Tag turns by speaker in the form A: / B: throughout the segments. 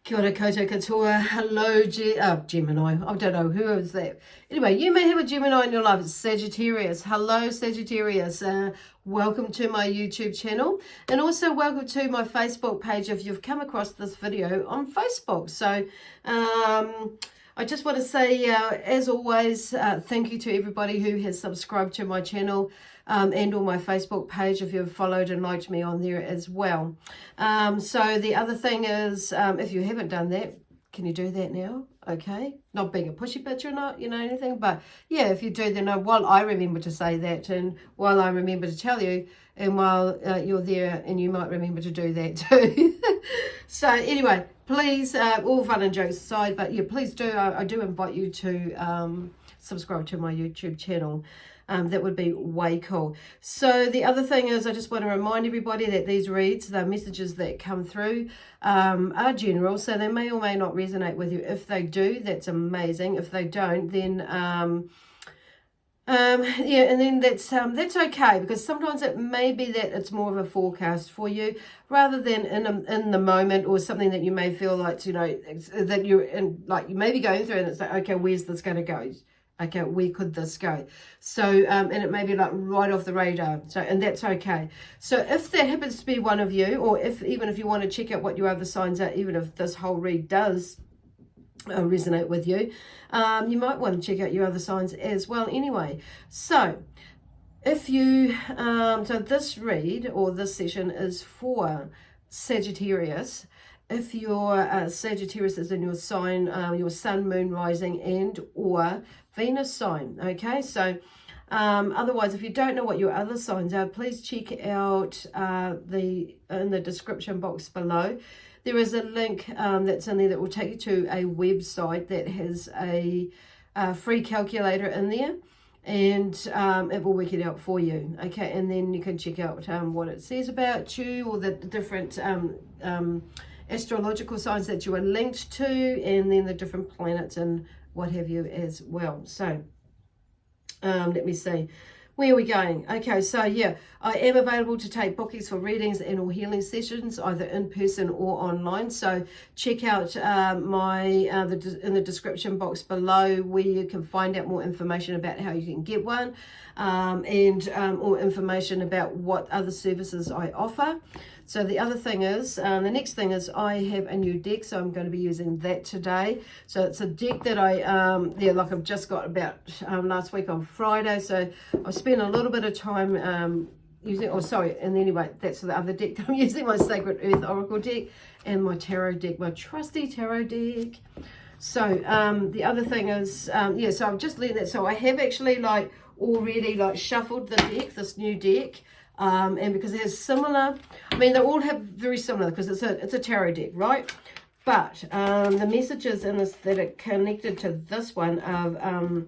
A: Kia ora koutou katoa. Hello, Gemini. I don't know who is that. Anyway, you may have a Gemini in your life. It's Sagittarius. Hello, Sagittarius. Welcome to my YouTube channel. And also welcome to my Facebook page if you've come across this video on Facebook. So, I just want to say, as always, thank you to everybody who has subscribed to my channel and on my Facebook page if you've followed and liked me on there as well. So the other thing is, if you haven't done that, can you do that now? Okay, not being a pushy bitch or not, anything, but yeah, if you do, then while I remember to say that, and while I remember to tell you, and while you're there, and you might remember to do that too. So anyway, please, all fun and jokes aside, but yeah, please do, I do invite you to subscribe to my YouTube channel. That would be way cool. So the other thing is, I just want to remind everybody that these reads, the messages that come through, are general, so they may or may not resonate with you. If they do, that's amazing. If they don't, then yeah, and then that's okay, because sometimes it may be that it's more of a forecast for you rather than in the moment, or something that you may feel like, that you're in, like you may be going through, and it's like, okay, where's this going to go? Okay, where could this go? So, and it may be like right off the radar. So, and that's okay. So if that happens to be one of you, or even if you want to check out what your other signs are, even if this whole read does resonate with you, you might want to check out your other signs as well anyway. So if you, so this read or this session is for Sagittarius. If your Sagittarius is in your sign, your sun, moon, rising, and or Venus sign, okay? So otherwise, if you don't know what your other signs are, please check out in the description box below. There is a link that's in there that will take you to a website that has a free calculator in there, and it will work it out for you, okay? And then you can check out what it says about you, or the different astrological signs that you are linked to, and then the different planets and what have you as well. So let me see, where are we going? Okay, so yeah, I am available to take bookings for readings and or healing sessions, either in person or online. So check out in the description box below, where you can find out more information about how you can get one, and more information about what other services I offer. So the other thing is, the next thing is, I have a new deck, so I'm going to be using that today. So it's a deck that like I've just got about last week on Friday. So I spent a little bit of time using, and anyway, that's the other deck that I'm using, my Sacred Earth Oracle deck and my tarot deck, my trusty tarot deck. So the other thing is, yeah, so I've just learned that. So I have actually already shuffled the deck, this new deck. And because it has similar, they all have very similar, because it's a tarot deck, right? But the messages in this that are connected to this one are,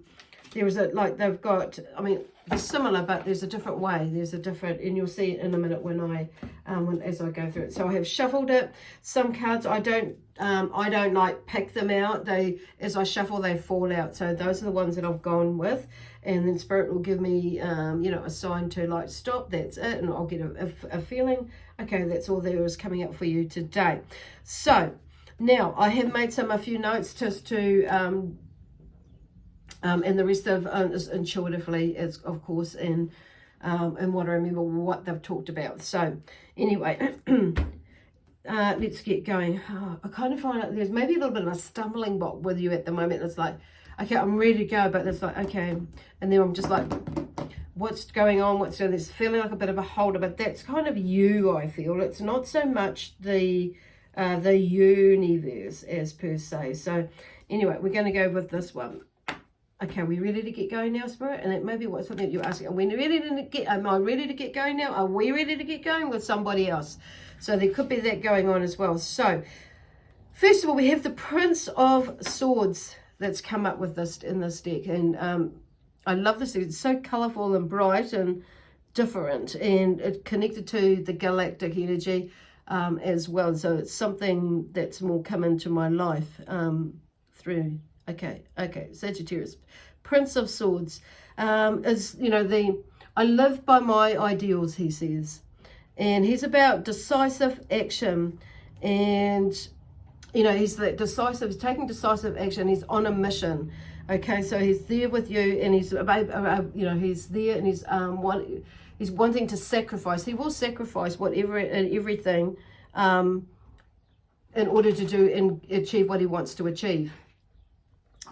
A: they've got, they're similar, but there's a different way. There's a different, and you'll see it in a minute as I go through it. So I have shuffled it. Some cards I don't pick them out. As I shuffle, they fall out. So those are the ones that I've gone with, and then Spirit will give me, a sign to stop. That's it, and I'll get a feeling. Okay, that's all there is coming up for you today. So now I have made a few notes just to. And the rest of is intuitively, is of course, and what I remember what they've talked about. So anyway, let's get going. I kind of find out there's maybe a little bit of a stumbling block with you at the moment. It's like, okay, I'm ready to go, but it's like, okay, and then I'm just like, what's going on? What's doing this? Feeling like a bit of a holder, but that's kind of you. I feel it's not so much the universe as per se. So anyway, we're going to go with this one. Okay, are we ready to get going now, Spirit? And that may be what something you're asking. Am I ready to get going now? Are we ready to get going with somebody else? So there could be that going on as well. So first of all, we have the Prince of Swords that's come up with this in this deck. And I love this. It's so colorful and bright and different, and it's connected to the galactic energy as well. So it's something that's more come into my life through. Okay, Sagittarius, Prince of Swords, is, I live by my ideals, he says, and he's about decisive action, and you know, he's the decisive, he's taking decisive action, he's on a mission. Okay, so he's there with you, and he's, you know, he's there, and he's wanting to sacrifice. He will sacrifice whatever and everything in order to do and achieve what he wants to achieve.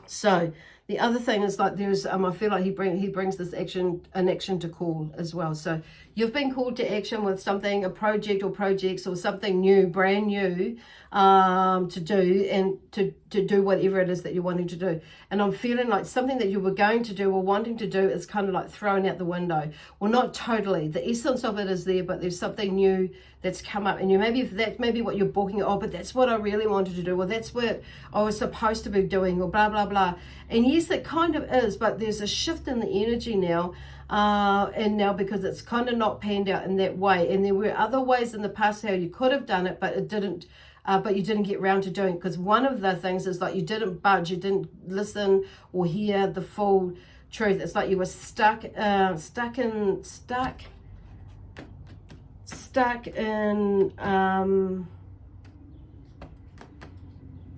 A: So the other thing is, like, there's I feel like he brings this action to call as well. So you've been called to action with something, a project or projects or something new, brand new, to do, and to do whatever it is that you're wanting to do. And I'm feeling like something that you were going to do or wanting to do is kind of like thrown out the window. Well, not totally. The essence of it is there, but there's something new that's come up, and you maybe that's maybe what you're booking. Oh, but that's what I really wanted to do. Well, that's what I was supposed to be doing, or blah blah blah. And yes, it kind of is, but there's a shift in the energy now. And now, because it's kind of not panned out in that way, and there were other ways in the past how you could have done it, but it didn't. But you didn't get around to doing it, because one of the things is like you didn't budge, you didn't listen or hear the full truth. It's like you were stuck in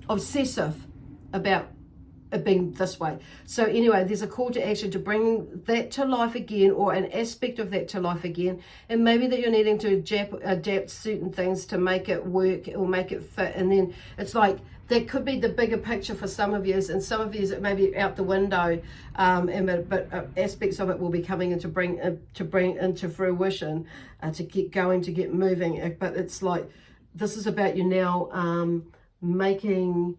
A: obsessive about it being this way. So anyway, there's a call to action to bring that to life again, or an aspect of that to life again, and maybe that you're needing to adapt certain things to make it work or make it fit. And then it's like that could be the bigger picture for some of you, and some of you it may be out the window, but aspects of it will be coming in to bring into fruition, to get going, to get moving. But it's like this is about you now making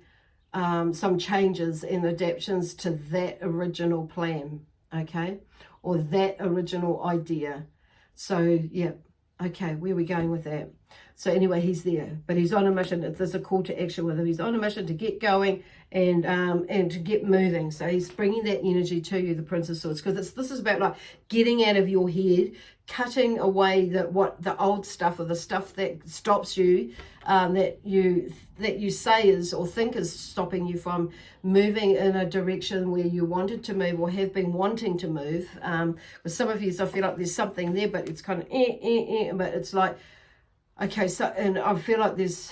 A: some changes and adaptations to that original plan, okay, or that original idea. So yeah, okay, where are we going with that? So anyway, he's there, but he's on a mission. There's a call to action with him. He's on a mission to get going and to get moving. So he's bringing that energy to you, the Prince of Swords, because this is about like getting out of your head, cutting away the old stuff, or the stuff that stops you, that you say is or think is stopping you from moving in a direction where you wanted to move or have been wanting to move. With some of you, I feel like there's something there, but it's kind of but it's like, okay, so, and I feel like there's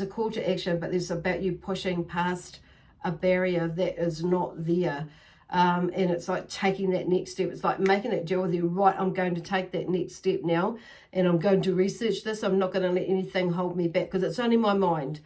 A: a call to action, but there's about you pushing past a barrier that is not there. And it's like taking that next step. It's like making that deal with you, right, I'm going to take that next step now, and I'm going to research this. I'm not going to let anything hold me back, because it's only my mind.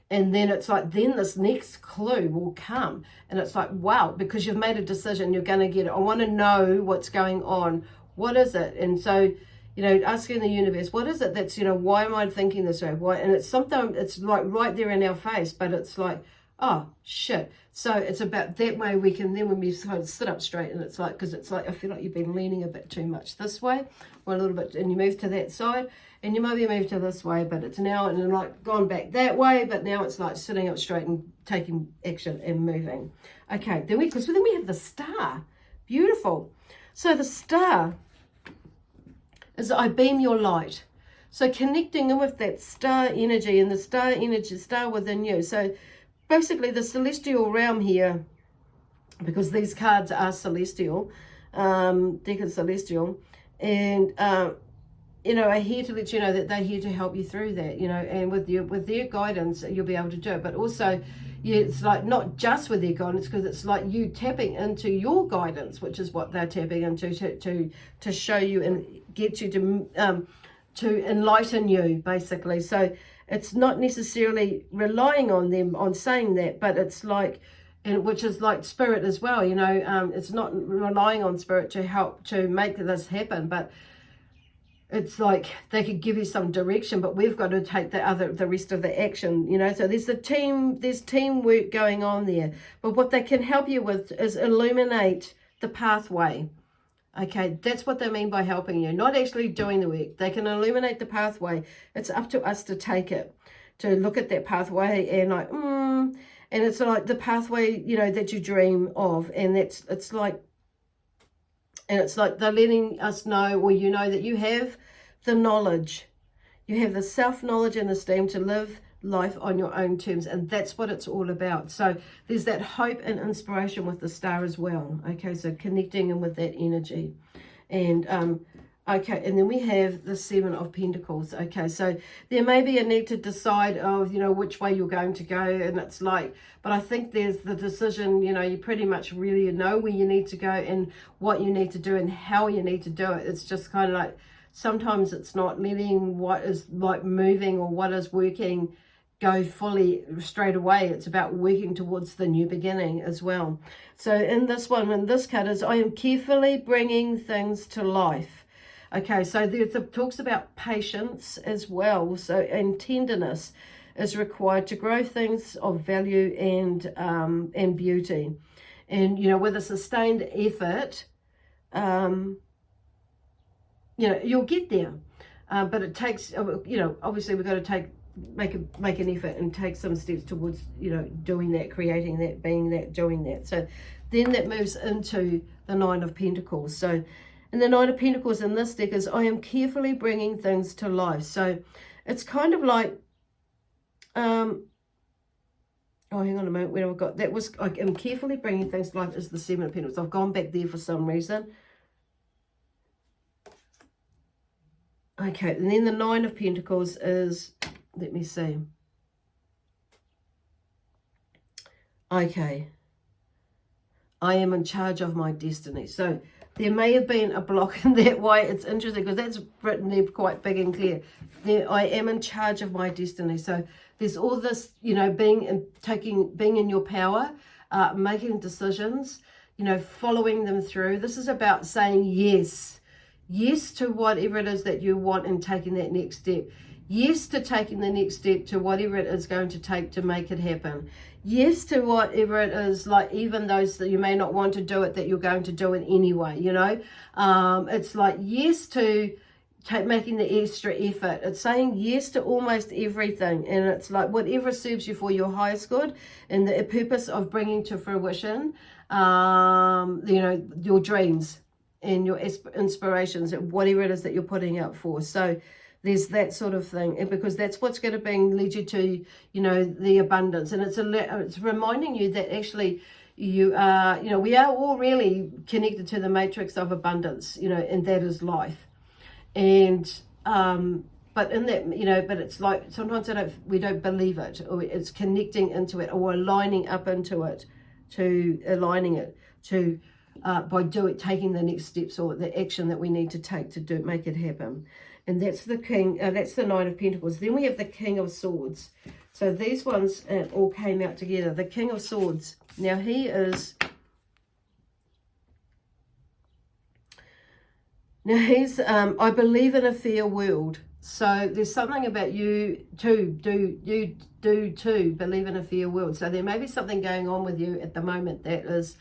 A: And then it's like, then this next clue will come, and it's like, wow, because you've made a decision, you're going to get it. I want to know what's going on. What is it? And so, you know, asking the universe, what is it that's, you know, why am I thinking this way? Why? And it's sometimes it's like right there in our face, but it's like, oh shit. So it's about that way we can then, when we sort of sit up straight, and it's like, because it's like I feel like you've been leaning a bit too much this way, or a little bit, and you move to that side, and you maybe move to this way, but it's now and like gone back that way, but now it's like sitting up straight and taking action and moving. Okay, then we have the star. Beautiful. So the star is I beam your light. So connecting in with that star energy, and the star energy, star within you. So basically the celestial realm here, because these cards are celestial, deck is celestial, and you know, are here to let you know that they're here to help you through that, you know, and with their guidance, you'll be able to do it. But also, yeah, it's like not just with their guidance, because it's like you tapping into your guidance, which is what they're tapping into to show you and get you to enlighten you, basically. So it's not necessarily relying on them on saying that, but it's like, and which is like spirit as well, you know. It's not relying on spirit to help to make this happen, but it's like they could give you some direction, but we've got to take the rest of the action, you know. So there's teamwork going on there. But what they can help you with is illuminate the pathway. Okay, that's what they mean by helping you, not actually doing the work. They can illuminate the pathway. It's up to us to take it, to look at that pathway and like, and it's like the pathway, you know, that you dream of, and it's like they're letting us know, or you know, that you have the knowledge, you have the self-knowledge and esteem to live life on your own terms, and that's what it's all about. So there's that hope and inspiration with the star as well. Okay, so connecting in with that energy, and Okay, and then we have the Seven of Pentacles. Okay, so there may be a need to decide of, you know, which way you're going to go. And it's like, but I think there's the decision, you know, you pretty much really know where you need to go and what you need to do and how you need to do it. It's just kind of like, sometimes it's not letting what is like moving or what is working go fully straight away. It's about working towards the new beginning as well. So in this one, in this card is, I am carefully bringing things to life. Okay, so there's talks about patience as well. So, and tenderness is required to grow things of value and beauty. And, you know, with a sustained effort, you know, you'll get there. But it takes, you know, obviously we've got to make an effort and take some steps towards, you know, doing that, creating that, being that, doing that. So then that moves into the Nine of Pentacles. So, and the Nine of Pentacles in this deck is, I am carefully bringing things to life. So it's kind of like, oh, hang on a moment, where have I got? That was, I am carefully bringing things to life is the Seven of Pentacles. I've gone back there for some reason. Okay, and then the Nine of Pentacles is, let me see. Okay. I am in charge of my destiny. So there may have been a block in that way. It's interesting because that's written there quite big and clear. There, I am in charge of my destiny. So there's all this, you know, being in your power, making decisions, you know, following them through. This is about saying yes. Yes to whatever it is that you want and taking that next step. Yes to taking the next step to whatever it is going to take to make it happen. Yes to whatever it is, like even those that you may not want to do it, that you're going to do it anyway, you know. It's like yes to making the extra effort. It's saying yes to almost everything. And it's like whatever serves you for your highest good and the purpose of bringing to fruition, you know, your dreams and your inspirations, whatever it is that you're putting out for. So there's that sort of thing, and because that's what's going to lead you to, you know, the abundance. And it's reminding you that actually you are, you know, we are all really connected to the matrix of abundance, you know, and that is life. And but in that, you know, but it's like sometimes we don't believe it, or it's connecting into it, or aligning up into it, to aligning it to by taking the next steps or the action that we need to take to make it happen. And that's the King, that's the Nine of Pentacles. Then we have the King of Swords. So these ones all came out together. The King of Swords. Now he is, I believe in a fair world. So there's something about you too, believe in a fair world. So there may be something going on with you at the moment that is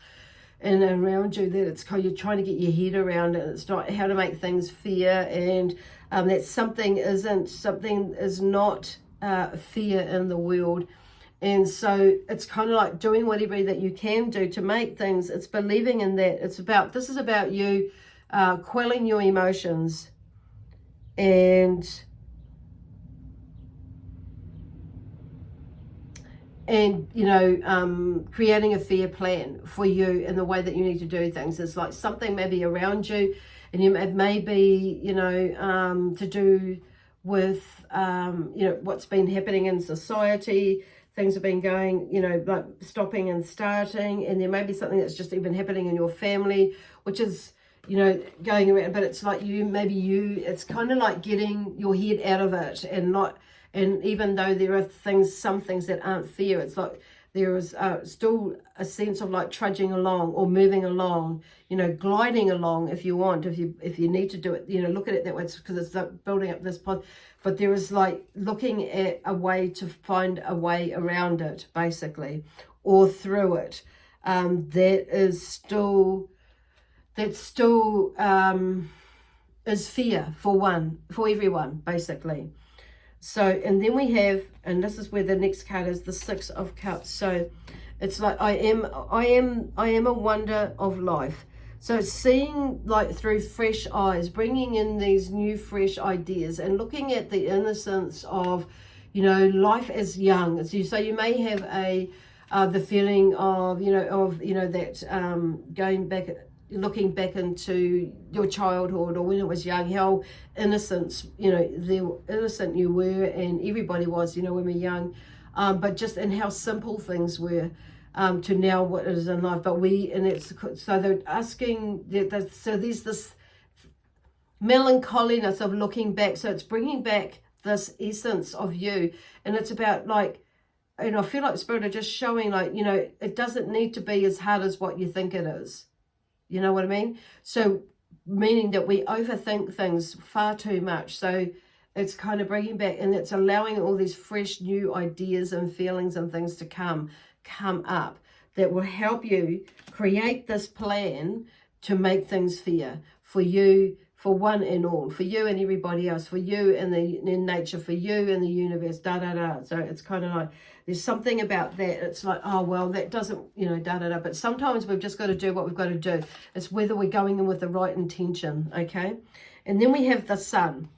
A: and around you, that it's you're trying to get your head around it. It's not how to make things fair, and that something is not fair in the world. And so it's kind of like doing whatever that you can do to make things. It's believing in that. This is about you quelling your emotions and you know, creating a fair plan for you in the way that you need to do things. It's like something maybe around you, and it may be, you know, to do with, you know, what's been happening in society. Things have been going, you know, like stopping and starting, and there may be something that's just even happening in your family, which is, you know, going around. But it's like it's kind of like getting your head out of it and even though there are some things that aren't fair, it's like there is still a sense of like trudging along or moving along, you know, gliding along if you want, if you need to do it, you know, look at it that way, because it's like building up this pod. But there is like looking at a way to find a way around it, basically, or through it. That still is fair for everyone, basically. So, and then we have, and this is where the next card is, the Six of Cups. So it's like, I am a wonder of life. So seeing like through fresh eyes, bringing in these new fresh ideas and looking at the innocence of, you know, life as young. So you may have the feeling of, that going back looking back into your childhood or when it was young, how innocent, innocent you were, and everybody was, when we're young, but just in how simple things were, to now what it is in life. But so they're asking, so there's this melancholiness of looking back. So it's bringing back this essence of you, and it's about like, I feel like Spirit are just showing like, it doesn't need to be as hard as what you think it is. You know what I mean? So meaning that we overthink things far too much. So it's kind of bringing back, and it's allowing all these fresh new ideas and feelings and things to come up that will help you create this plan to make things fair for you, for one and all, for you and everybody else, for you and in nature, for you and the universe, So it's kind of like, there's something about that. It's like, oh, well, that doesn't, But sometimes we've just got to do what we've got to do. It's whether we're going in with the right intention, okay? And then we have the sun.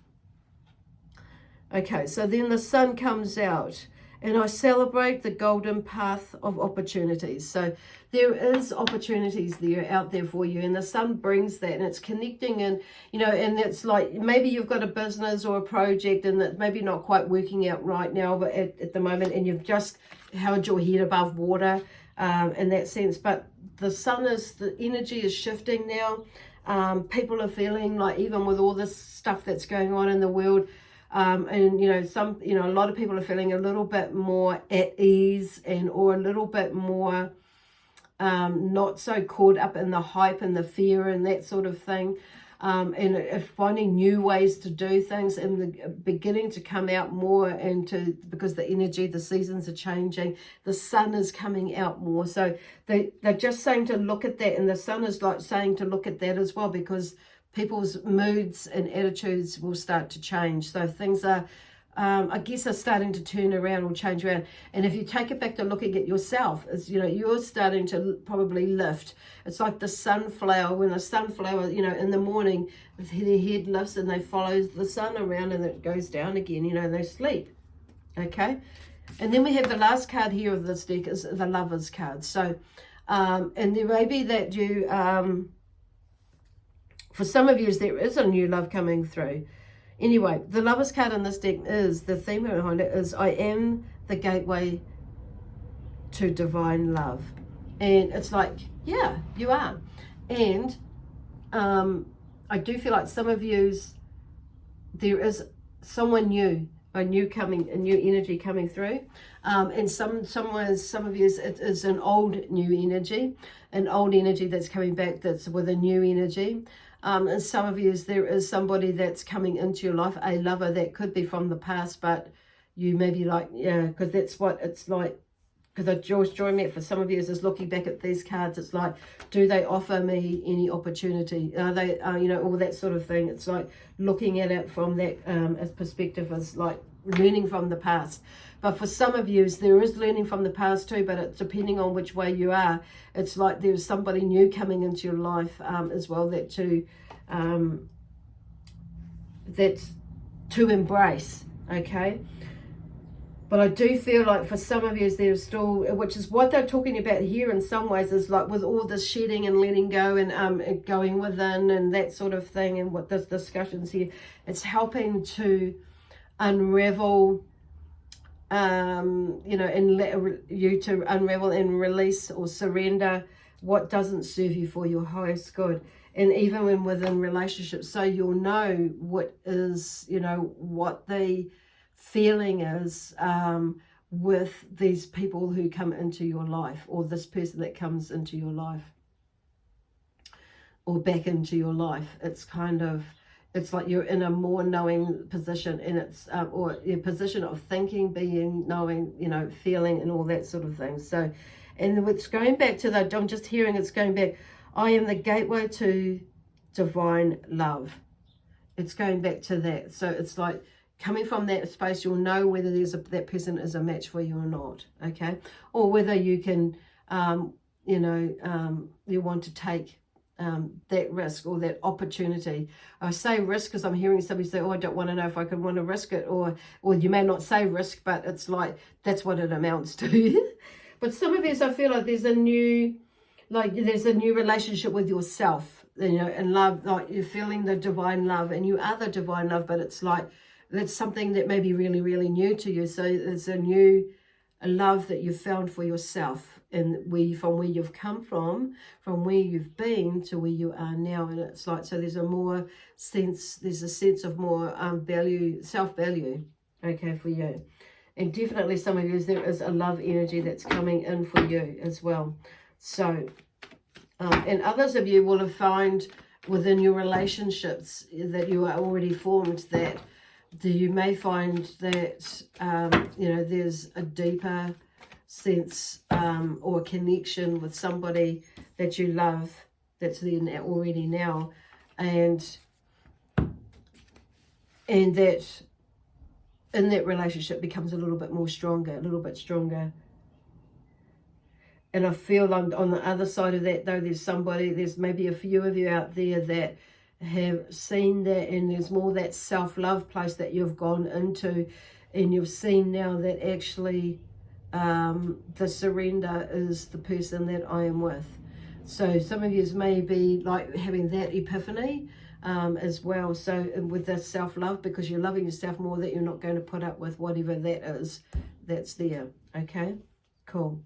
A: Okay, so then the sun comes out, and I celebrate the golden path of opportunities. So there is opportunities there out there for you, and the sun brings that, and it's connecting, and and it's like maybe you've got a business or a project and that's maybe not quite working out right now, but at the moment, and you've just held your head above water in that sense. But the energy is shifting now. People are feeling like, even with all this stuff that's going on in the world, and a lot of people are feeling a little bit more at ease, or a little bit more not so caught up in the hype and the fear and that sort of thing, and finding new ways to do things, and beginning to come out more because the seasons are changing, the sun is coming out more. So they're just saying to look at that, and the sun is like saying to look at that as well, because people's moods and attitudes will start to change. So things are, I guess, are starting to turn around or change around. And if you take it back to looking at yourself, you're starting to probably lift. It's like the sunflower. When the sunflower, in the morning, their head lifts and they follow the sun around, and it goes down again, and they sleep. Okay? And then we have the last card here of this deck is the Lovers card. So, and there may be that you... for some of you, there is a new love coming through. Anyway, the Lovers card in this deck is, the theme behind it is, I am the gateway to divine love. And it's like, yeah, you are. And I do feel like some of yous, there is someone new, a new energy coming through. And some of yous, it is an old new energy, that's coming back, that's with a new energy. And some of you, there is somebody that's coming into your life, a lover that could be from the past, but you may be like, yeah, because that's what it's like. Because I just joined me for some of you is looking back at these cards. It's like, do they offer me any opportunity? Are they, all that sort of thing. It's like looking at it from that as perspective, as like learning from the past. But for some of you, there is learning from the past too, but it's depending on which way you are. It's like there's somebody new coming into your life as well, that's to embrace, okay? But I do feel like for some of you, there's still, which is what they're talking about here in some ways, is like with all this shedding and letting go and going within and that sort of thing, and what this discussions here, it's helping to unravel, and let you to unravel and release or surrender what doesn't serve you for your highest good. And even when within relationships, so you'll know what is, what the feeling is with these people who come into your life, or this person that comes into your life or back into your life. It's kind of, it's like you're in a more knowing position, and it's or a position of thinking, being, knowing, feeling, and all that sort of thing. So, and it's going back to that, I'm just hearing it's going back, I am the gateway to divine love. It's going back to that. So it's like coming from that space, you'll know whether that person is a match for you or not, okay? Or whether you can, you want to take that risk or that opportunity. I say risk because I'm hearing somebody say, oh, I don't want to know if I can want to risk it, or you may not say risk, but it's like, that's what it amounts to. But some of us, I feel like there's a new like there's a new relationship with yourself, you know, and love, like you're feeling the divine love, and you are the divine love, but it's like, that's something that may be really, really new to you. So it's a new love that you've found for yourself, and from where you've come from where you've been to where you are now. And it's like, so there's a sense of more value, self-value, okay, for you. And definitely some of you, there is a love energy that's coming in for you as well. So, and others of you will have found within your relationships that you are already formed that you may find that, you know, there's a deeper sense or connection with somebody that you love that's there already now. And that in that relationship becomes a little bit more stronger, a little bit stronger. And I feel on the other side of that, though, there's maybe a few of you out there that have seen that, and there's more that self-love place that you've gone into, and you've seen now that actually the surrender is the person that I am with. So some of you may be like having that epiphany as well. So with that self-love, because you're loving yourself more, that you're not going to put up with whatever that is that's there. Okay, cool.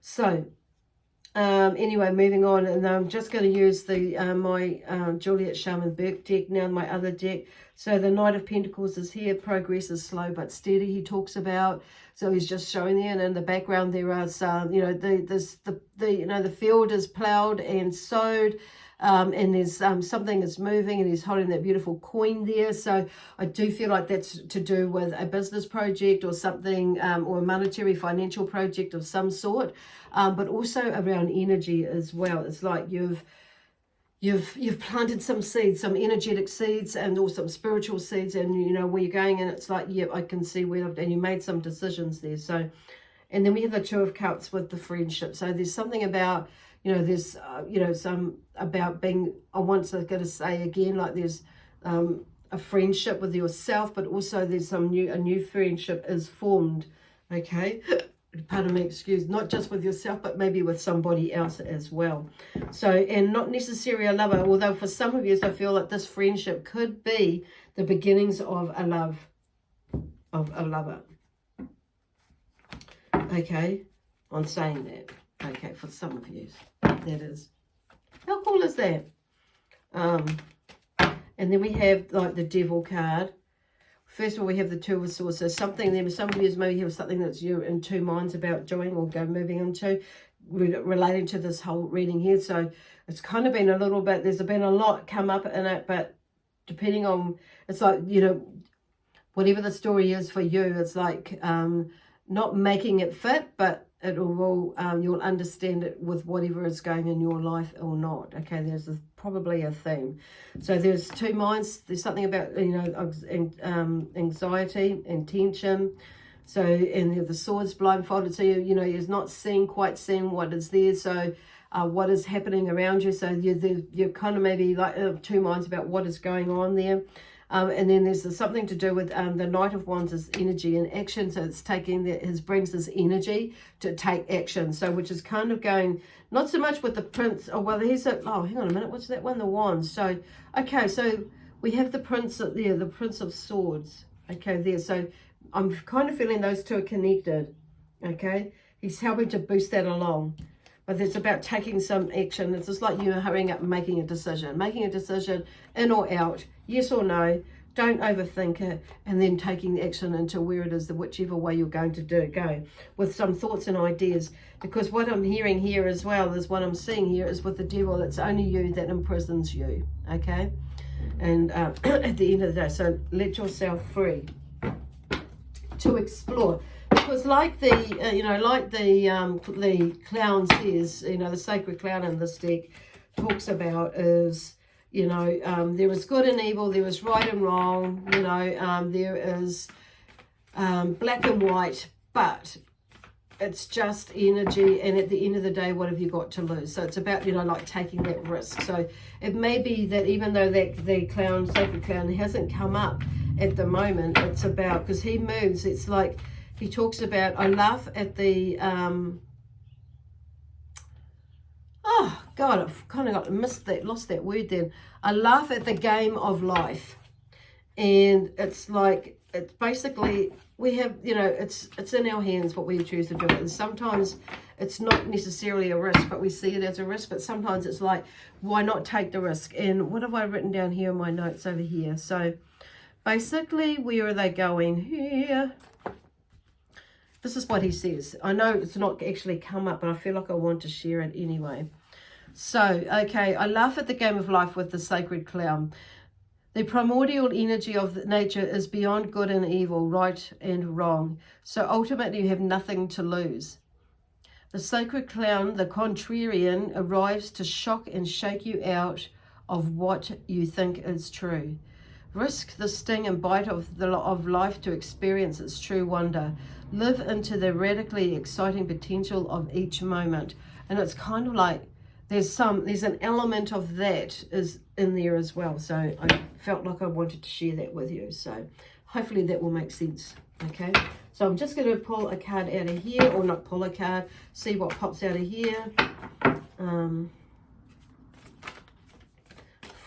A: So anyway, moving on, and I'm just going to use the my Juliet Shaman Burke deck now, my other deck. So the Knight of Pentacles is here. Progress is slow but steady, he talks about. So he's just showing there, and in the background there are some, you know, the field is ploughed and sowed. And there's something is moving, and he's holding that beautiful coin there. So I do feel like that's to do with a business project or something, or a monetary financial project of some sort, but also around energy as well. It's like you've planted some seeds, some energetic seeds, and or some spiritual seeds, and you know where you're going, and it's like, yep, I can see where, and you made some decisions there. So, and then we have the Two of Cups with the friendship. So there's something about, you know, there's, you know, some about being, I want to going to say again, like there's a friendship with yourself, but also there's a new friendship is formed, okay? Pardon me, excuse, not just with yourself, but maybe with somebody else as well. So, and not necessarily a lover, although for some of you, I feel like this friendship could be the beginnings of a love, of a lover. Okay, I'm saying that. Okay, for some of you, that is. How cool is that? And then we have like the Devil card. First of all, we have the Two of Swords. So something there, some of you maybe have something that's you're in two minds about doing or moving into, relating to this whole reading here. So it's kind of been a little bit, there's been a lot come up in it, but depending on, it's like, you know, whatever the story is for you, it's like not making it fit, but it will, you'll understand it with whatever is going in your life or not. Okay, there's probably a theme. So there's two minds. There's something about, you know, anxiety and tension. So, and the Swords blindfolded. So, you know, you're not quite seeing what is there. So what is happening around you. So you're kind of maybe like two minds about what is going on there. And then there's something to do with the Knight of Wands is energy and action. So it's taking brings this energy to take action. So which is kind of going, not so much with the Prince. Oh, well, here's a, oh, hang on a minute. What's that one? The Wands. So, okay. So we have the Prince there, the Prince of Swords. Okay, there. So I'm kind of feeling those two are connected. Okay. He's helping to boost that along. But it's about taking some action. It's just like you hurrying up and making a decision. Making a decision, in or out, yes or no. Don't overthink it. And then taking action into where it is, whichever way you're going to go. With some thoughts and ideas. Because what I'm hearing here as well is what I'm seeing here is with the Devil, it's only you that imprisons you. Okay? And at the end of the day, so let yourself free to explore. Because like the, you know, like the clown says, you know, the sacred clown in this deck talks about is, you know, there is good and evil, there is right and wrong, you know, there is black and white, but it's just energy, and at the end of the day, what have you got to lose? So it's about, you know, like taking that risk. So it may be that even though that the clown, sacred clown, hasn't come up at the moment, it's about, because he moves, it's like, he talks about, I laugh at the, God, I've kind of lost that word then. I laugh at the game of life. And it's like, it's basically, we have, you know, it's in our hands what we choose to do. And sometimes it's not necessarily a risk, but we see it as a risk. But sometimes it's like, why not take the risk? And what have I written down here in my notes over here? So basically, where are they going here? This is what he says. I know it's not actually come up, but I feel like I want to share it anyway. So, okay, I laugh at the game of life with the sacred clown. The primordial energy of nature is beyond good and evil, right and wrong. So ultimately you have nothing to lose. The sacred clown, the contrarian, arrives to shock and shake you out of what you think is true. Risk the sting and bite of life to experience its true wonder. Live into the radically exciting potential of each moment. And it's kind of like there's an element of that is in there as well. So I felt like I wanted to share that with you. So hopefully that will make sense. Okay. So I'm just going to pull a card out of here, or not pull a card, see what pops out of here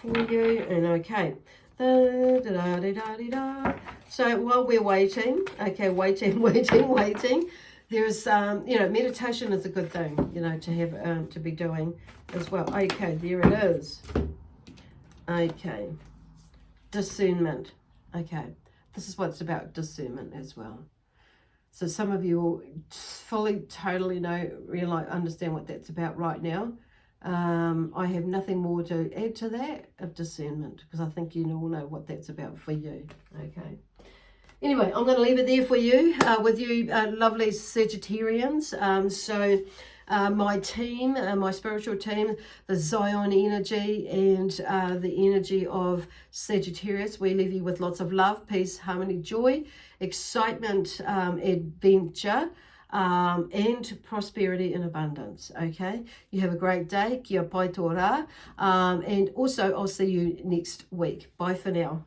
A: for you. And okay. So while we're waiting, okay, waiting, there's, you know, meditation is a good thing, you know, to have, to be doing as well. Okay, there it is. Okay, discernment. Okay, this is what it's about, discernment as well. So some of you will fully, totally understand what that's about right now. I have nothing more to add to that of discernment, because I think you all know what that's about for you. Okay. Anyway, I'm going to leave it there for you, with you lovely Sagittarians. My team, my spiritual team, the Zion energy and the energy of Sagittarius, we leave you with lots of love, peace, harmony, joy, excitement, adventure, and prosperity and abundance. Okay, you have a great day. Kia pai tō rā. And also I'll see you next week. Bye for now.